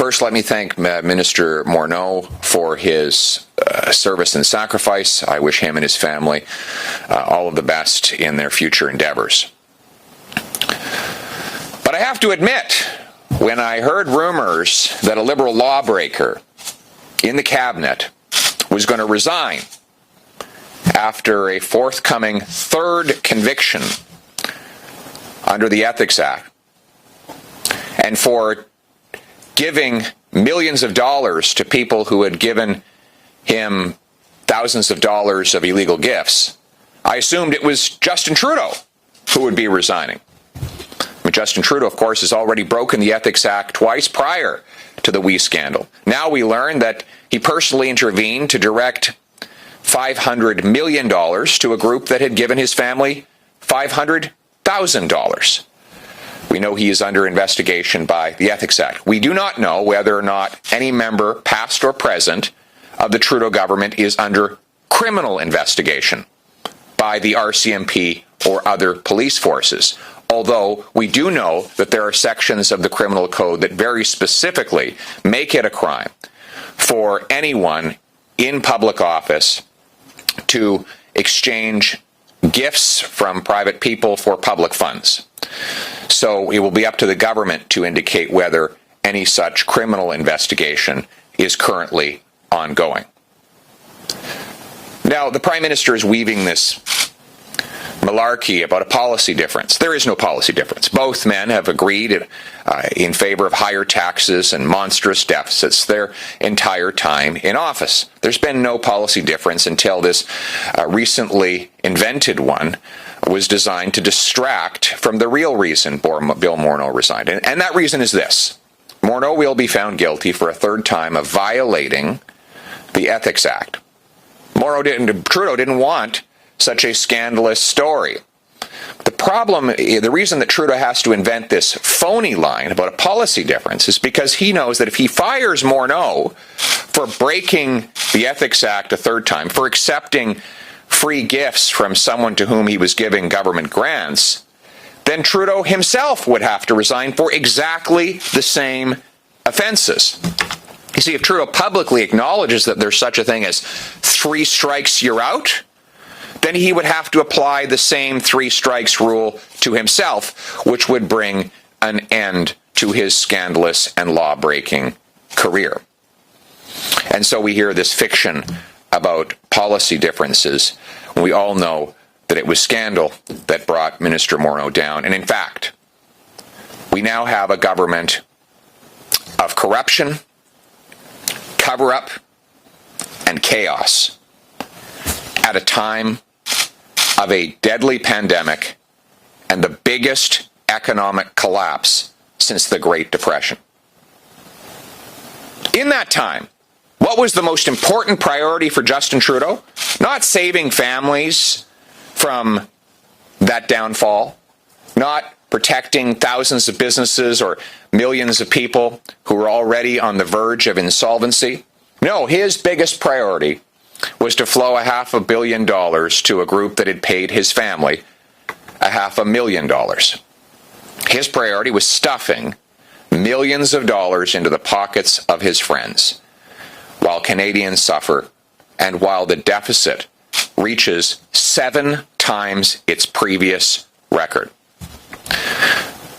First, let me thank Minister Morneau for his service and sacrifice. I wish him and his family all of the best in their future endeavors. But I have to admit, when I heard rumors that a Liberal lawbreaker in the cabinet was going to resign after a forthcoming third conviction under the Ethics Act, and for giving millions of dollars to people who had given him thousands of dollars of illegal gifts, I assumed it was Justin Trudeau who would be resigning. Justin Trudeau, of course, has already broken the Ethics Act twice prior to the WE scandal. Now we learn that he personally intervened to direct $500 million to a group that had given his family $500,000. We know he is under investigation by the Ethics Act. We do not know whether or not any member, past or present, of the Trudeau government is under criminal investigation by the RCMP or other police forces. Although we do know that there are sections of the criminal code that very specifically make it a crime for anyone in public office to exchange gifts from private people for public funds. So it will be up to the government to indicate whether any such criminal investigation is currently ongoing. Now, the Prime Minister is weaving this malarkey about a policy difference. There is no policy difference. Both men have agreed in favor of higher taxes and monstrous deficits their entire time in office. There's been no policy difference until this recently invented one was designed to distract from the real reason Bill Morneau resigned. And that reason is this. Morneau will be found guilty for a third time of violating the Ethics Act. Trudeau didn't want such a scandalous story. The reason that Trudeau has to invent this phony line about a policy difference is because he knows that if he fires Morneau for breaking the Ethics Act a third time, for accepting free gifts from someone to whom he was giving government grants, then Trudeau himself would have to resign for exactly the same offenses. You see, if Trudeau publicly acknowledges that there's such a thing as 3 strikes, you're out, then he would have to apply the same 3 strikes rule to himself, which would bring an end to his scandalous and law-breaking career. And so we hear this fiction about policy differences. We all know that it was scandal that brought Minister Morneau down. And in fact, we now have a government of corruption, cover-up, and chaos at a time of a deadly pandemic and the biggest economic collapse since the Great Depression. In that time, what was the most important priority for Justin Trudeau? Not saving families from that downfall, not protecting thousands of businesses or millions of people who were already on the verge of insolvency. No, his biggest priority was to flow $500 million to a group that had paid his family $500,000. His priority was stuffing millions of dollars into the pockets of his friends, while Canadians suffer and while the deficit reaches 7 times its previous record.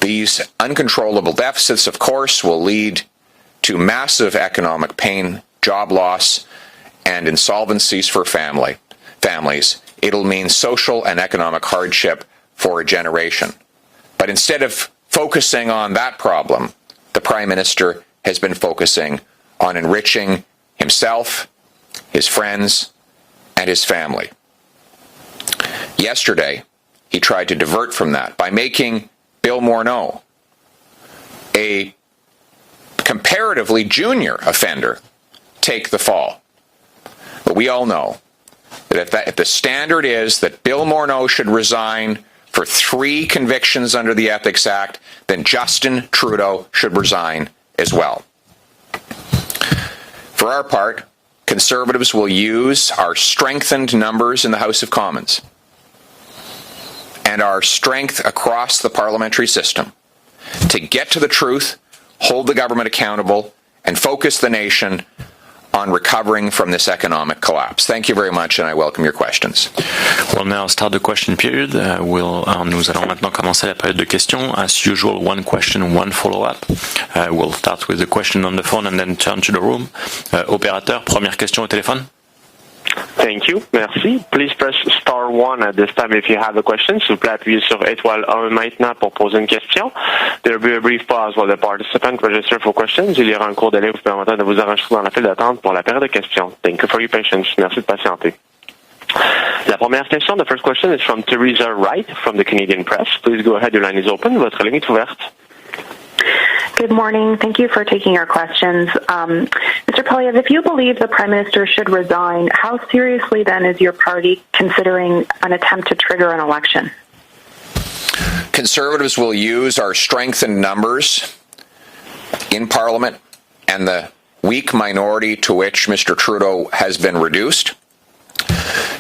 These uncontrollable deficits, of course, will lead to massive economic pain, job loss, and insolvencies for families. It'll mean social and economic hardship for a generation. But instead of focusing on that problem, the Prime Minister has been focusing on enriching himself, his friends, and his family. Yesterday, he tried to divert from that by making Bill Morneau a comparatively junior offender take the fall. But we all know that if the standard is that Bill Morneau should resign for 3 convictions under the Ethics Act, then Justin Trudeau should resign as well. For our part, Conservatives will use our strengthened numbers in the House of Commons and our strength across the parliamentary system to get to the truth, hold the government accountable, and focus the nation on recovering from this economic collapse. Thank you very much, and I welcome your questions. We'll now start the question period. Nous allons maintenant commencer la période de questions. As usual, one question, one follow-up. We'll start with the question on the phone and then turn to the room. Opérateur, première question au téléphone. Thank you. Merci. Please press star 1 at this time if you have a question. S'il vous plaît, appuyez sur étoile 1 maintenant pour poser une question. There will be a brief pause while the participant register for questions. Il y aura un court délai vous permettant de vous enregistrer dans la file d'attente pour la période de questions. Thank you for your patience. Merci de patienter. La première question, the first question is from Teresa Wright from the Canadian Press. Please go ahead. Your line is open. Votre ligne est ouverte. Good morning. Thank you for taking our questions. Mr. Poilievre, if you believe the Prime Minister should resign, how seriously then is your party considering an attempt to trigger an election? Conservatives will use our strengthened numbers in Parliament and the weak minority to which Mr. Trudeau has been reduced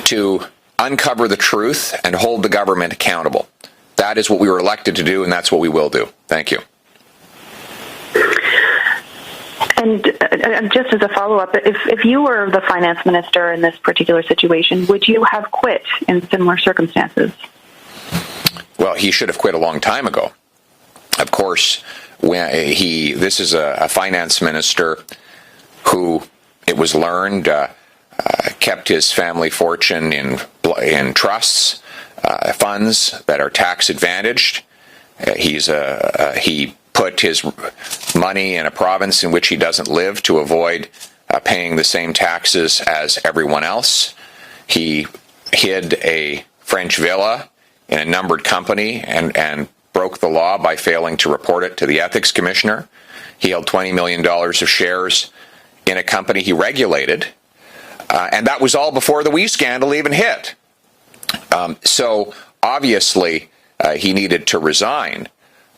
to uncover the truth and hold the government accountable. That is what we were elected to do, and that's what we will do. Thank you. And just as a follow-up, if you were the finance minister in this particular situation, would you have quit in similar circumstances? Well, he should have quit a long time ago. Of course, this is a finance minister who, it was learned, kept his family fortune in trusts, funds that are tax advantaged. He put his money in a province in which he doesn't live to avoid paying the same taxes as everyone else. He hid a French villa in a numbered company and broke the law by failing to report it to the ethics commissioner. He held $20 million of shares in a company he regulated, and that was all before the WE scandal even hit. So obviously he needed to resign.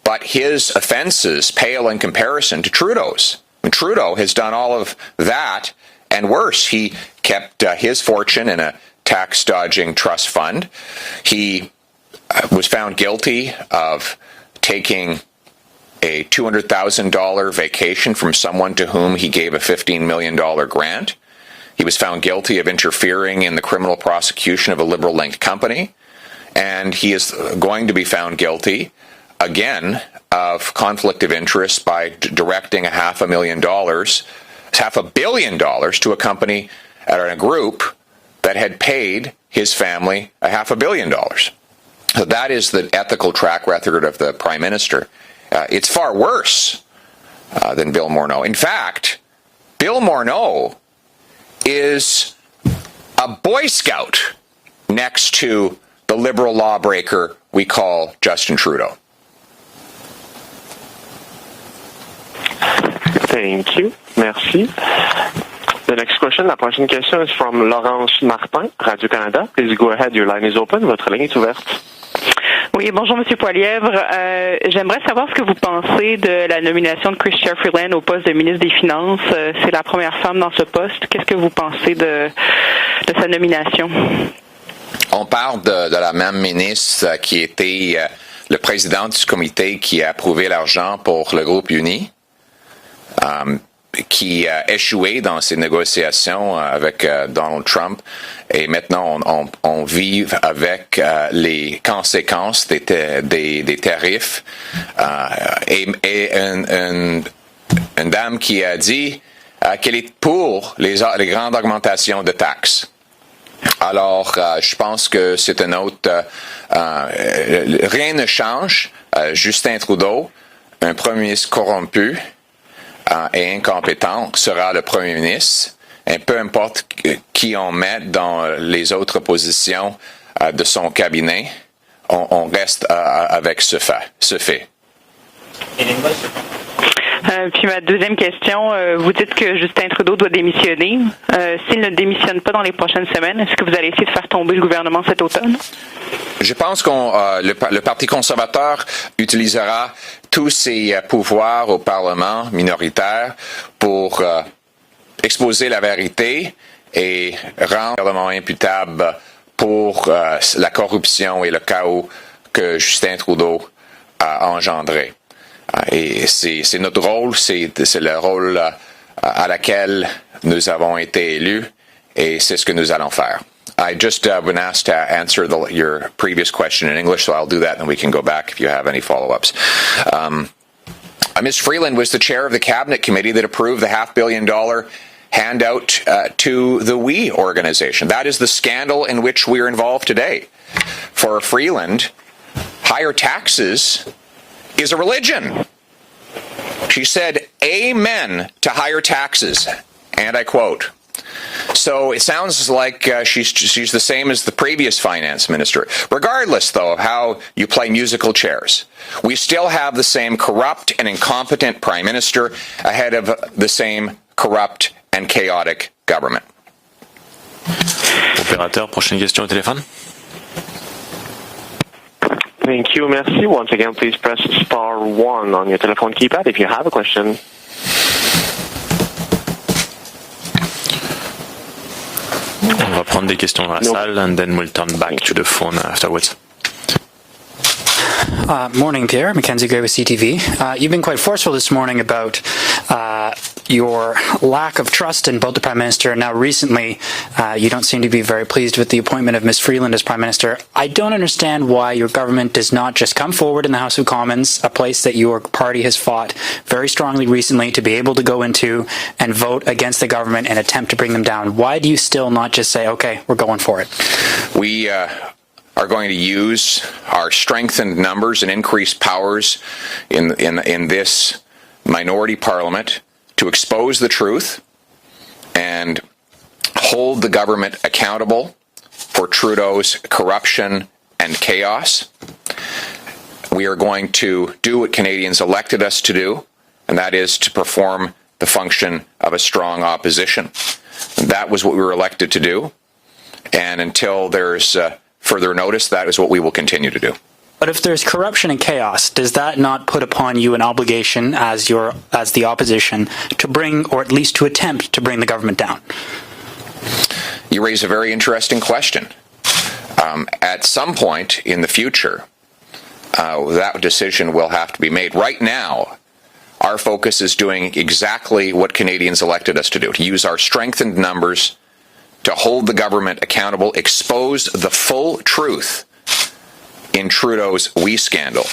But his offenses pale in comparison to Trudeau's. And Trudeau has done all of that and worse. He kept his fortune in a tax-dodging trust fund. He was found guilty of taking a $200,000 vacation from someone to whom he gave a $15 million grant. He was found guilty of interfering in the criminal prosecution of a Liberal-linked company. And he is going to be found guilty again of conflict of interest by directing $500 million to a company or a group that had paid his family $500 million. So that is the ethical track record of the Prime Minister. It's far worse than Bill Morneau. In fact, Bill Morneau is a Boy Scout next to the Liberal lawbreaker we call Justin Trudeau. Thank you. Merci. The next question, la prochaine question is from Laurence Martin, Radio-Canada. Please go ahead, your line is open, votre ligne est ouverte. Oui, bonjour Monsieur Poilievre. J'aimerais savoir ce que vous pensez de la nomination de Chrystia Freeland au poste de ministre des Finances. C'est la première femme dans ce poste. Qu'est-ce que vous pensez de sa nomination? On parle de la même ministre qui était le président du comité qui a approuvé l'argent pour le groupe Uni. Qui a échoué dans ses négociations avec Donald Trump et maintenant on vit avec les conséquences des tarifs et une dame qui a dit qu'elle est pour les grandes augmentations de taxes. Alors, je pense que c'est un autre... rien ne change. Justin Trudeau, un premier ministre corrompu, et incompétent sera le premier ministre, et peu importe qui on met dans les autres positions de son cabinet, on reste avec ce fait. Puis ma deuxième question, vous dites que Justin Trudeau doit démissionner. S'il ne démissionne pas dans les prochaines semaines, est-ce que vous allez essayer de faire tomber le gouvernement cet automne? Je pense que le Parti conservateur utilisera tous ses pouvoirs au Parlement minoritaire pour exposer la vérité et rendre le gouvernement imputable pour la corruption et le chaos que Justin Trudeau a engendré. Et c'est notre rôle, c'est le rôle à laquelle nous avons été élus, et c'est ce que nous allons faire. I just been asked to answer your previous question in English, so I'll do that, and we can go back if you have any follow-ups. Ms. Freeland was the chair of the cabinet committee that approved the $500 million handout to the We organization. That is the scandal in which we are involved today. For Freeland, higher taxes is a religion. She said, "Amen to higher taxes," and I quote. So it sounds like she's the same as the previous finance minister. Regardless, though, of how you play musical chairs, we still have the same corrupt and incompetent prime minister ahead of the same corrupt and chaotic government. Opérateur, prochaine question au téléphone. Thank you, merci. Once again, please press star 1 on your telephone keypad if you have a question. On va prendre des questions dans la salle, and then we'll turn back to the phone afterwards. Morning, Pierre. Mackenzie Gray with CTV. You've been quite forceful this morning about your lack of trust in both the Prime Minister, and now recently you don't seem to be very pleased with the appointment of Ms. Freeland as Prime Minister. I don't understand why your government does not just come forward in the House of Commons, a place that your party has fought very strongly recently to be able to go into and vote against the government and attempt to bring them down. Why do you still not just say, okay, we're going for it? We are going to use our strengthened numbers and increased powers in this minority parliament to expose the truth and hold the government accountable for Trudeau's corruption and chaos. We are going to do what Canadians elected us to do, and that is to perform the function of a strong opposition. That was what we were elected to do, and until there's further notice, that is what we will continue to do. But if there's corruption and chaos, does that not put upon you an obligation as the opposition to bring, or at least to attempt to bring, the government down? You raise a very interesting question. At some point in the future, that decision will have to be made. Right now, our focus is doing exactly what Canadians elected us to do, to use our strengthened numbers to hold the government accountable, expose the full truth in Trudeau's We scandal,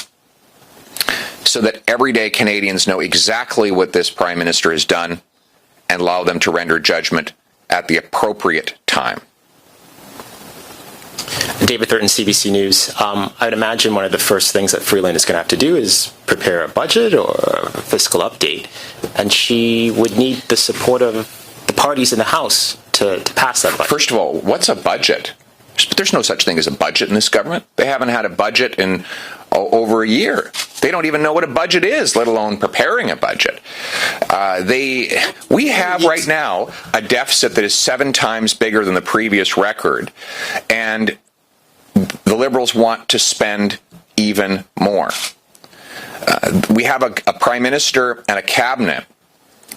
so that everyday Canadians know exactly what this Prime Minister has done and allow them to render judgment at the appropriate time. David Thurton, CBC News. I would imagine one of the first things that Freeland is going to have to do is prepare a budget or a fiscal update, and she would need the support of the parties in the House to pass that budget. First of all, what's a budget? There's no such thing as a budget in this government. They haven't had a budget in over a year. They don't even know what a budget is, let alone preparing a budget. We have right now a deficit that is 7 times bigger than the previous record, and the Liberals want to spend even more. We have a Prime Minister and a cabinet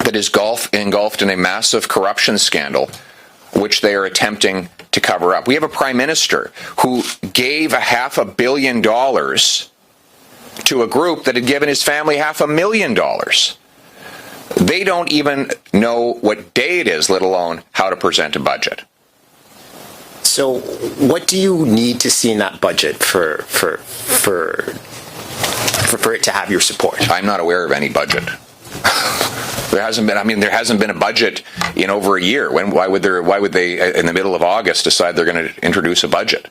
that is engulfed in a massive corruption scandal, which they are attempting to cover up. We have a Prime Minister who gave $500 million to a group that had given his family $500,000. They don't even know what day it is, let alone how to present a budget. So what do you need to see in that budget for it to have your support? I'm not aware of any budget. There hasn't been a budget in over a year. Why would they in the middle of August decide they're going to introduce a budget?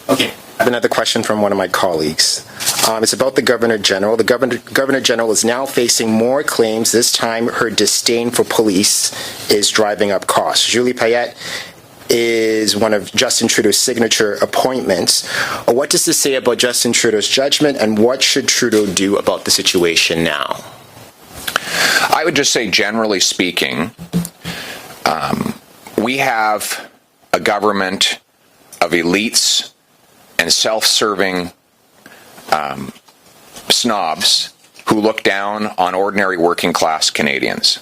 Okay. I have another question from one of my colleagues. It's about the Governor General. The Governor General is now facing more claims. This time, her disdain for police is driving up costs. Julie Payette is one of Justin Trudeau's signature appointments. What does this say about Justin Trudeau's judgment, and what should Trudeau do about the situation now? I would just say, generally speaking, we have a government of elites and self-serving snobs who look down on ordinary working-class Canadians.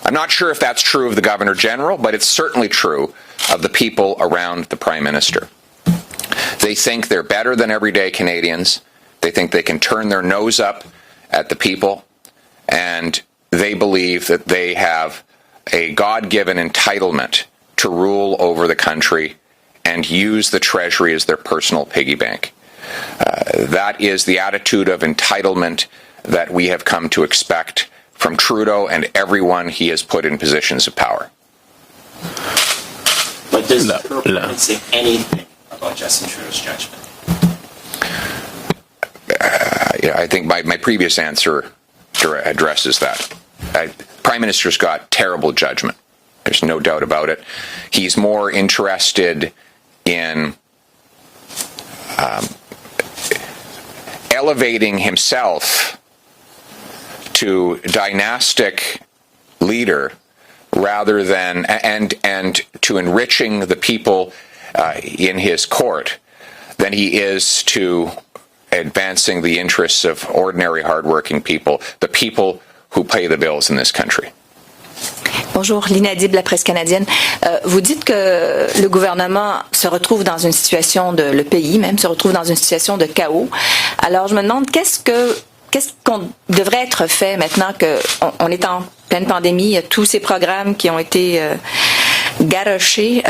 I'm not sure if that's true of the Governor General, but it's certainly true of the people around the Prime Minister. They think they're better than everyday Canadians. They think they can turn their nose up at the people, and they they believe that they have a God-given entitlement to rule over the country and use the Treasury as their personal piggy bank. That is the attitude of entitlement that we have come to expect from Trudeau and everyone he has put in positions of power. But does the report say anything about Justin Trudeau's judgment? I think my previous answer addresses that. Prime Minister's got terrible judgment. There's no doubt about it. He's more interested in elevating himself to dynastic leader rather than and to enriching the people in his court than he is to advancing the interests of ordinary hardworking people, the people who pay the bills in this country. Bonjour, l'inaudible, la presse canadienne. Vous dites que le gouvernement se retrouve dans une situation le pays même se retrouve dans une situation de chaos. Alors je me demande qu'est-ce qu'on devrait être fait maintenant qu'on est en pleine pandémie, il y a tous ces programmes qui ont été garochés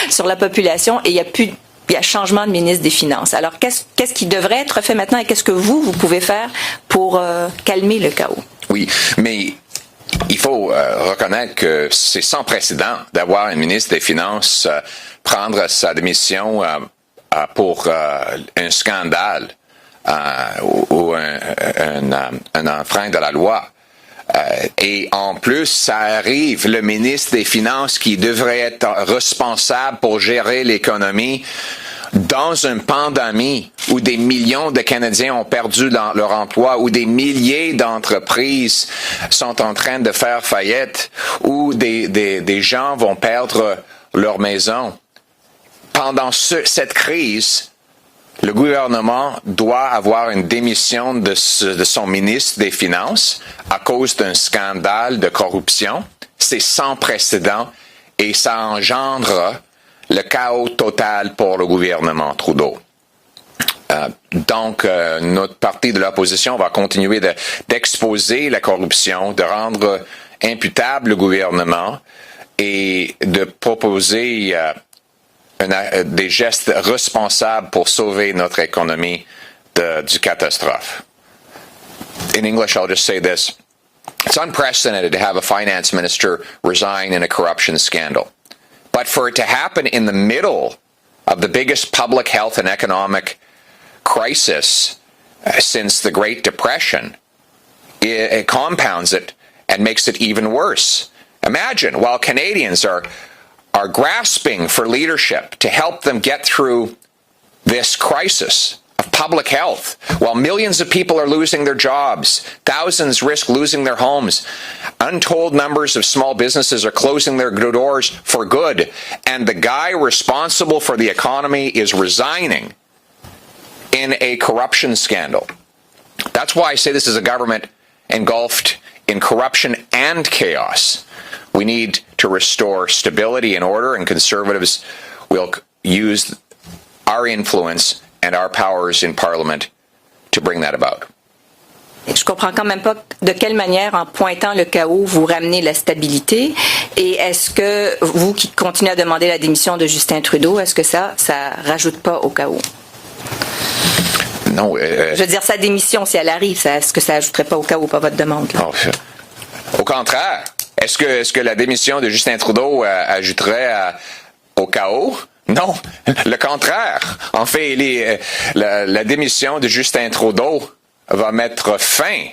sur la population et il y a changement de ministre des Finances. Alors qu'est-ce qui devrait être fait maintenant et qu'est-ce que vous pouvez faire pour calmer le chaos? Oui, mais il faut reconnaître que c'est sans précédent d'avoir un ministre des Finances prendre sa démission pour un scandale ou un enfreint de la loi. Et en plus, ça arrive, le ministre des Finances qui devrait être responsable pour gérer l'économie dans une pandémie où des millions de Canadiens ont perdu leur emploi, où des milliers d'entreprises sont en train de faire faillite, où des gens vont perdre leur maison. Pendant cette crise, le gouvernement doit avoir une démission de son ministre des Finances à cause d'un scandale de corruption. C'est sans précédent et ça engendre le chaos total pour le gouvernement Trudeau. Donc, notre parti de l'opposition va continuer d'exposer la corruption, de rendre imputable le gouvernement et de proposer des gestes responsables pour sauver notre économie du catastrophe. In English, I'll just say this. It's unprecedented to have a finance minister resign in a corruption scandal. But for it to happen in the middle of the biggest public health and economic crisis since the Great Depression, it compounds it and makes it even worse. Imagine, while Canadians are grasping for leadership to help them get through this crisis of public health, while millions of people are losing their jobs, thousands risk losing their homes, untold numbers of small businesses are closing their doors for good, and the guy responsible for the economy is resigning in a corruption scandal. That's why I say this is a government engulfed in corruption and chaos. We need to restore stability and order, and Conservatives will use our influence and our powers in Parliament to bring that about. Je comprends quand même pas de quelle manière, en pointant le chaos, vous ramenez la stabilité. Et est-ce que vous qui continuez à demander la démission de Justin Trudeau, est-ce que ça rajoute pas au chaos? Non. Je veux dire, sa démission, si elle arrive, est-ce que ça ajouterait pas au chaos, pas votre demande? Là? Au contraire. Est-ce que la démission de Justin Trudeau ajouterait au chaos? Non, le contraire. En fait, la démission de Justin Trudeau va mettre fin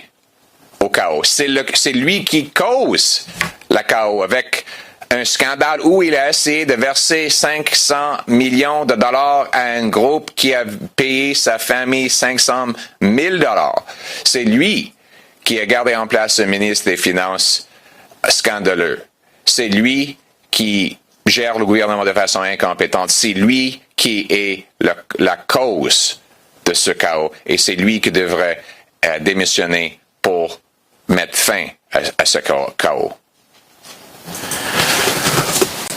au chaos. C'est lui qui cause le chaos avec un scandale où il a essayé de verser 500 millions de dollars à un groupe qui a payé sa famille 500 000 dollars. C'est lui qui a gardé en place un ministre des Finances scandaleux. C'est lui qui gère le gouvernement de façon incompétente. C'est lui qui est la cause de ce chaos et c'est lui qui devrait démissionner pour mettre fin à ce chaos.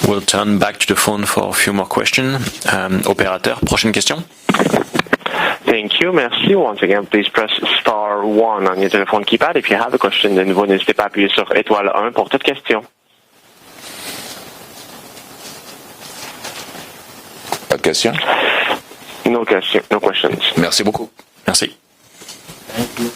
We'll turn back to the phone for a few more questions. Opérateur, prochaine question. Thank you, merci. Once again, please press star 1 on your téléphone keypad. If you have a question, de nouveau, n'hésitez pas à appuyer sur étoile 1 pour toute question. Pas de questions? No questions. Merci beaucoup. Merci. Thank you.